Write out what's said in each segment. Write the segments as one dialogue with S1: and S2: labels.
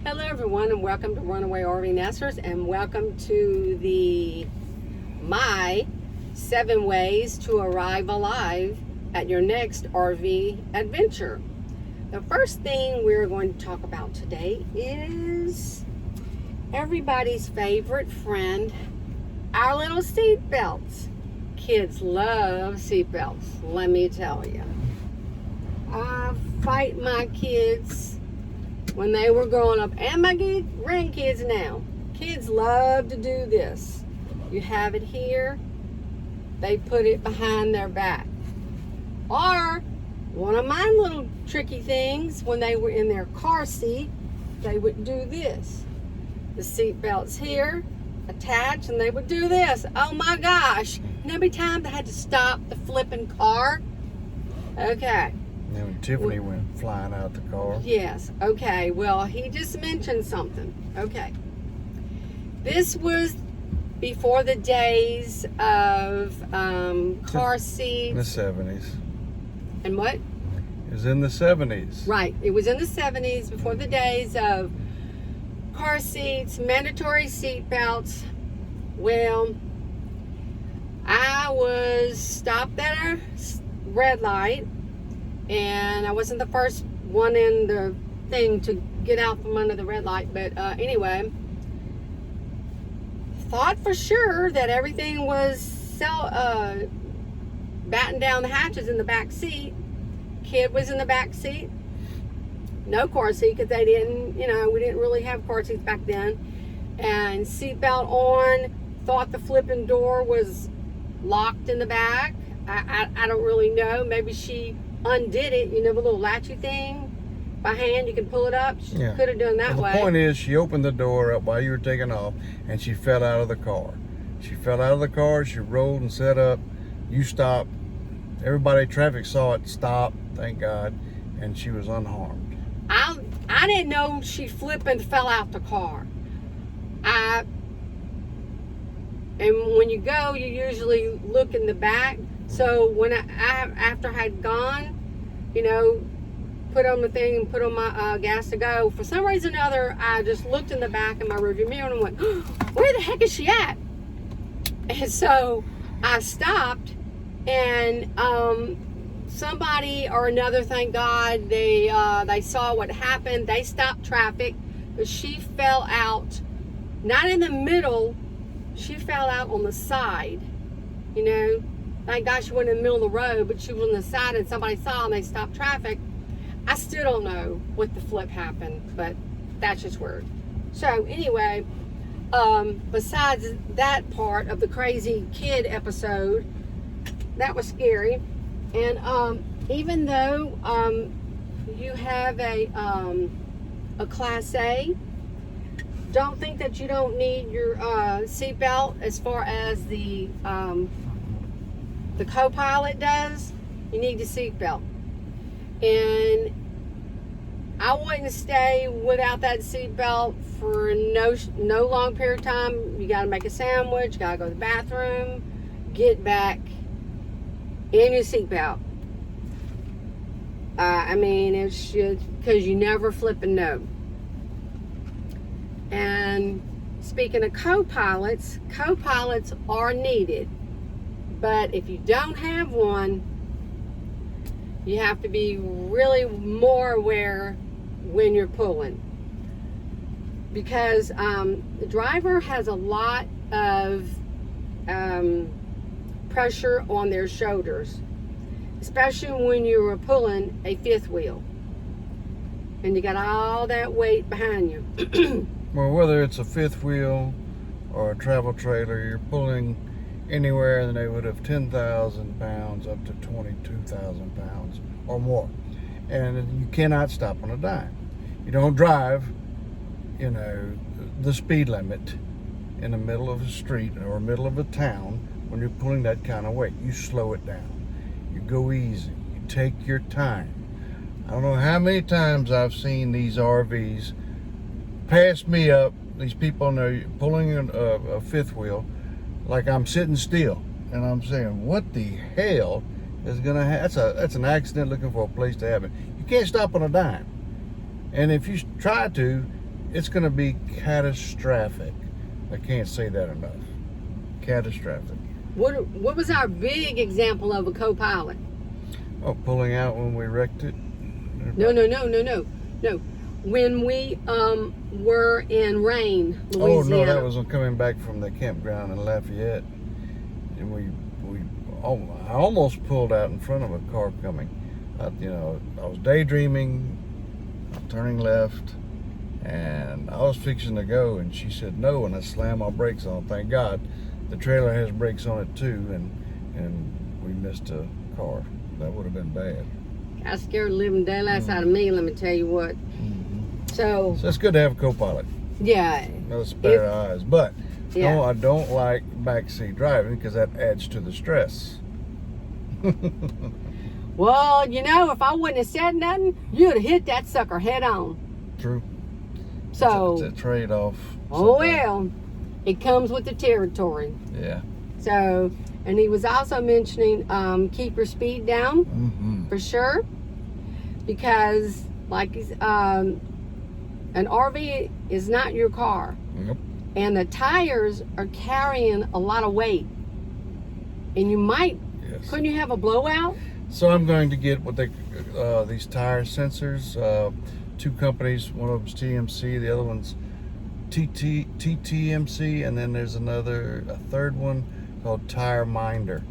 S1: Hello everyone, and welcome to RunAwayRV Nesters, and welcome to my 7 ways to arrive alive at your next RV adventure. The first thing we're going to talk about today is everybody's favorite friend, our little seatbelts. Kids love seatbelts, let me tell you. I fight my kids when they were growing up, and my grandkids now. Kids love to do this. You have it here, they put it behind their back. Or one of my little tricky things, when they were in their car seat, they would do this. The seat belts here, attached, and they would do this. Oh my gosh. And every time they had to stop the flipping car. Okay.
S2: And then when Tiffany went flying out the car.
S1: Yes, okay. Well, he just mentioned something. Okay. This was before the days of car seats.
S2: In the 70s.
S1: And what?
S2: It was in the 70s.
S1: Right. It was in the 70s, before the days of car seats, mandatory seat belts. Well, I was stopped at a red light, and I wasn't the first one in the thing to get out from under the red light, but anyway, thought for sure that everything was batting down the hatches in the back seat. Kid was in the back seat, no car seat, because they didn't, we didn't really have car seats back then, and seatbelt on. Thought the flipping door was locked in the back. I don't really know. Maybe she undid it, the little latchy thing by hand, you can pull it up. She could have done that way.
S2: The point is, she opened the door up while you were taking off, and she fell out of the car. She fell out of the car, she rolled and set up, you stopped. Everybody, traffic saw it, stopped, thank God, and she was unharmed.
S1: I didn't know she flipped and fell out the car. And when you go, you usually look in the back. So when after I had gone, put on the thing and put on my gas to go, for some reason or other, I just looked in the back in my rearview mirror and went, where the heck is she at? And so I stopped, and somebody or another, thank God, they saw what happened. They stopped traffic, but she fell out, not in the middle, she fell out on the side, Thank God she wasn't in the middle of the road, but she was on the side, and somebody saw and they stopped traffic. I still don't know what the flip happened, but that's just weird. So anyway, besides that part of the crazy kid episode, that was scary. And even though you have a Class A, don't think that you don't need your seatbelt as far as the co-pilot does. You need the seatbelt. And I wouldn't stay without that seatbelt for no long period of time. You got to make a sandwich, got to go to the bathroom, get back in your seatbelt. It's just because you never flip and know. And speaking of co-pilots are needed. But if you don't have one, you have to be really more aware when you're pulling. Because the driver has a lot of pressure on their shoulders, especially when you're pulling a fifth wheel. And you got all that weight behind you.
S2: Well, whether it's a fifth wheel or a travel trailer, you're pulling anywhere in the neighborhood of 10,000 pounds up to 22,000 pounds or more. And you cannot stop on a dime. You don't drive, the speed limit in the middle of a street or middle of a town when you're pulling that kind of weight. You slow it down. You go easy. You take your time. I don't know how many times I've seen these RVs pass me up, these people pulling a fifth wheel, like I'm sitting still, and I'm saying, what the hell is gonna happen? That's an accident looking for a place to happen. You can't stop on a dime. And if you try to, it's going to be catastrophic. I can't say that enough. Catastrophic.
S1: What was our big example of a co-pilot?
S2: Oh, pulling out when we wrecked it?
S1: No. When we were in Rain, Louisiana.
S2: Oh no, that was coming back from the campground in Lafayette, and I almost pulled out in front of a car coming. I was daydreaming, turning left, and I was fixing to go, and she said no, and I slammed my brakes on. Thank God, the trailer has brakes on it too, and we missed a car. That would have been bad.
S1: I scared the living daylights out of me. Let me tell you what. So
S2: it's good to have a co-pilot.
S1: Yeah.
S2: No spare eyes, but
S1: yeah.
S2: no, I don't like backseat driving because that adds to the stress.
S1: Well, if I wouldn't have said nothing, you'd have hit that sucker head on.
S2: True.
S1: So
S2: it's a trade-off.
S1: Oh well, it comes with the territory.
S2: Yeah.
S1: So, and he was also mentioning keep your speed down for sure, because like an RV is not your car.
S2: Yep.
S1: And the tires are carrying a lot of weight. And you might, couldn't you have a blowout?
S2: So I'm going to get what these tire sensors, two companies, one of them's TMC, the other one's TTMC, and then there's a third one called Tire Minder.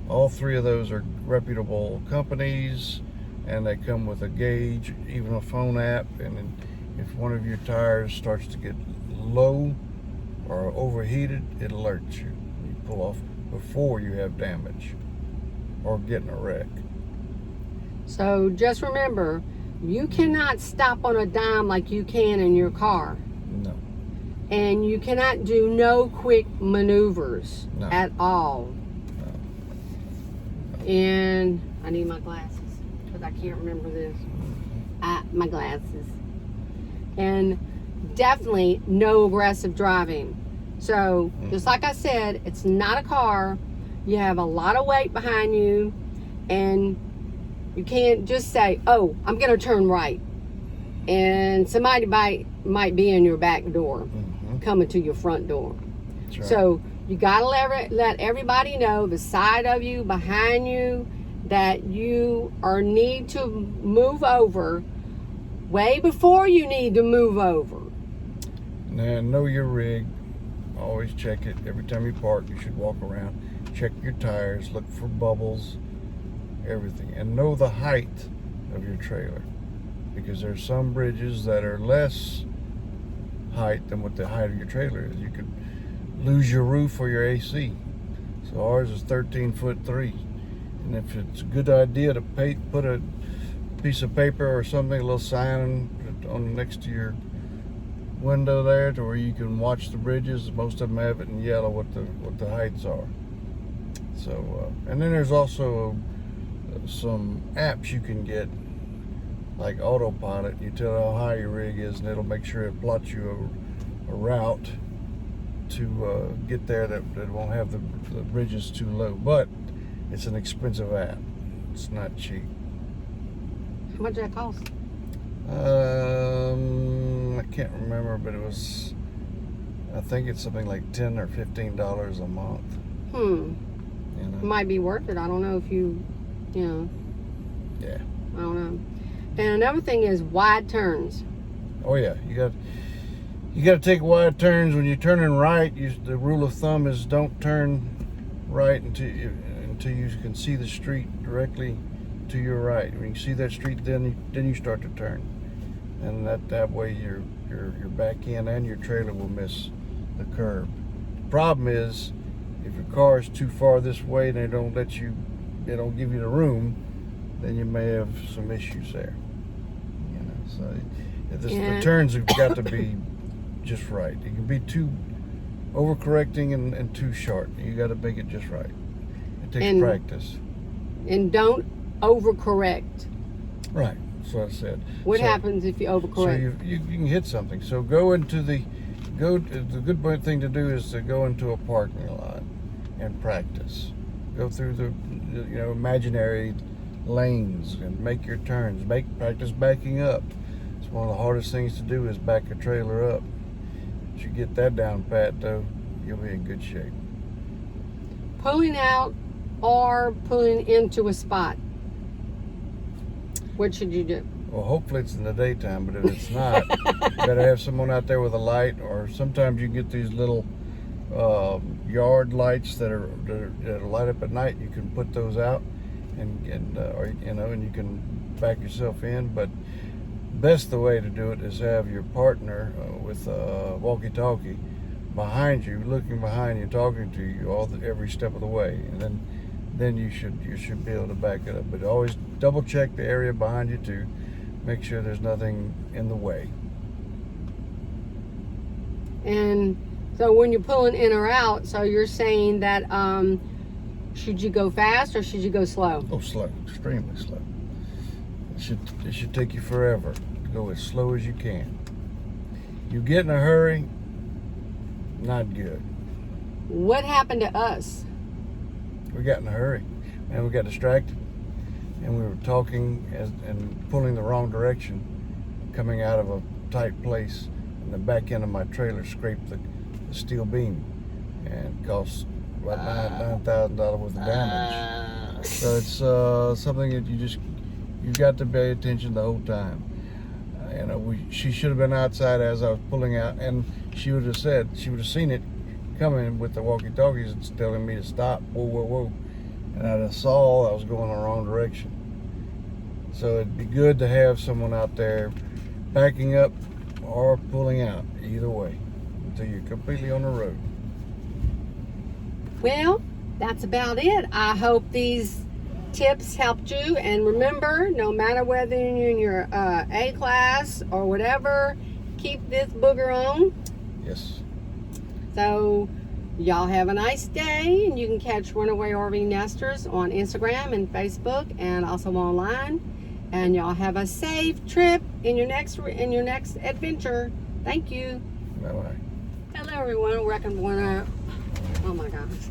S2: All three of those are reputable companies, and they come with a gauge, even a phone app, and if one of your tires starts to get low or overheated, it alerts you. You pull off before you have damage or get in a wreck.
S1: So just remember, you cannot stop on a dime like you can in your car.
S2: No.
S1: And you cannot do no quick maneuvers at all. No. And I need my glasses because I can't remember this. My glasses. And definitely no aggressive driving. So just like I said, it's not a car. You have a lot of weight behind you, and you can't just say, oh, I'm going to turn right. And somebody might be in your back door, coming to your front door. That's right. So you got to let everybody know, the side of you, behind you, that you need to move over way before you need to move over.
S2: Now, know your rig. Always check it. Every time you park, you should walk around, check your tires, look for bubbles, everything, and know the height of your trailer, because there's some bridges that are less height than what the height of your trailer is. You could lose your roof or your AC. So ours is 13'3", and if it's a good idea to put a piece of paper or something, a little sign on next to your window there, to where you can watch the bridges. Most of them have it in yellow what the heights are. So and then there's also some apps you can get, like Autopilot. You tell how high your rig is, and it'll make sure it plots you a route to get there that won't have the bridges too low. But it's an expensive app. It's not cheap.
S1: How much did that cost?
S2: I can't remember, but I think it's something like $10 or $15 a month.
S1: It might be worth it. I don't know if you know.
S2: Yeah.
S1: I don't know. And another thing is wide turns.
S2: Oh yeah, you got to take wide turns when you're turning right. The rule of thumb is don't turn right until you can see the street directly to your right. When you see that street, then you start to turn, and that way your back end and your trailer will miss the curb. The problem is, if your car is too far this way and they don't give you the room, then you may have some issues there. So the turns have got to be just right. It can be too overcorrecting and too short. You got to make it just right. It takes practice. And
S1: don't overcorrect.
S2: Right. That's what I said.
S1: What happens if you overcorrect?
S2: So you can hit something. So the good thing to do is to go into a parking lot and practice. Go through the imaginary lanes and make your turns. Practice backing up. That's One of the hardest things to do is back a trailer up. Once you get that down pat, though, you'll be in good shape.
S1: Pulling out or pulling into a spot. What should you do?
S2: Well, hopefully it's in the daytime, but if it's not, you better have someone out there with a light, or sometimes you get these little yard lights that light up at night. You can put those out, and you can back yourself in. But best the way to do it is have your partner with a walkie-talkie behind you, looking behind you, talking to you every step of the way, and then you should be able to back it up. But always double check the area behind you too. Make sure there's nothing in the way.
S1: And so when you're pulling in or out, so you're saying that should you go fast or should you go slow?
S2: Oh, slow, extremely slow. It should take you forever to go as slow as you can. You get in a hurry, not good.
S1: What happened to us?
S2: We got in a hurry, and we got distracted, and we were talking and pulling the wrong direction, coming out of a tight place, and the back end of my trailer scraped the steel beam and cost about $9,000 worth of damage. So it's something that you got to pay attention the whole time. She should have been outside as I was pulling out, and she would have seen it coming with the walkie-talkies. It's telling me to stop. Whoa, whoa, whoa. And I just saw I was going the wrong direction. So it'd be good to have someone out there backing up or pulling out, either way, until you're completely on the road.
S1: Well, that's about it. I hope these tips helped you. And remember, no matter whether you're in your A class or whatever, keep this booger on.
S2: Yes.
S1: So y'all have a nice day, and you can catch RunAwayRV Nesters on Instagram and Facebook, and also online. And y'all have a safe trip in your next adventure. Thank you.
S2: Bye-bye.
S1: Hello everyone. Oh my gosh.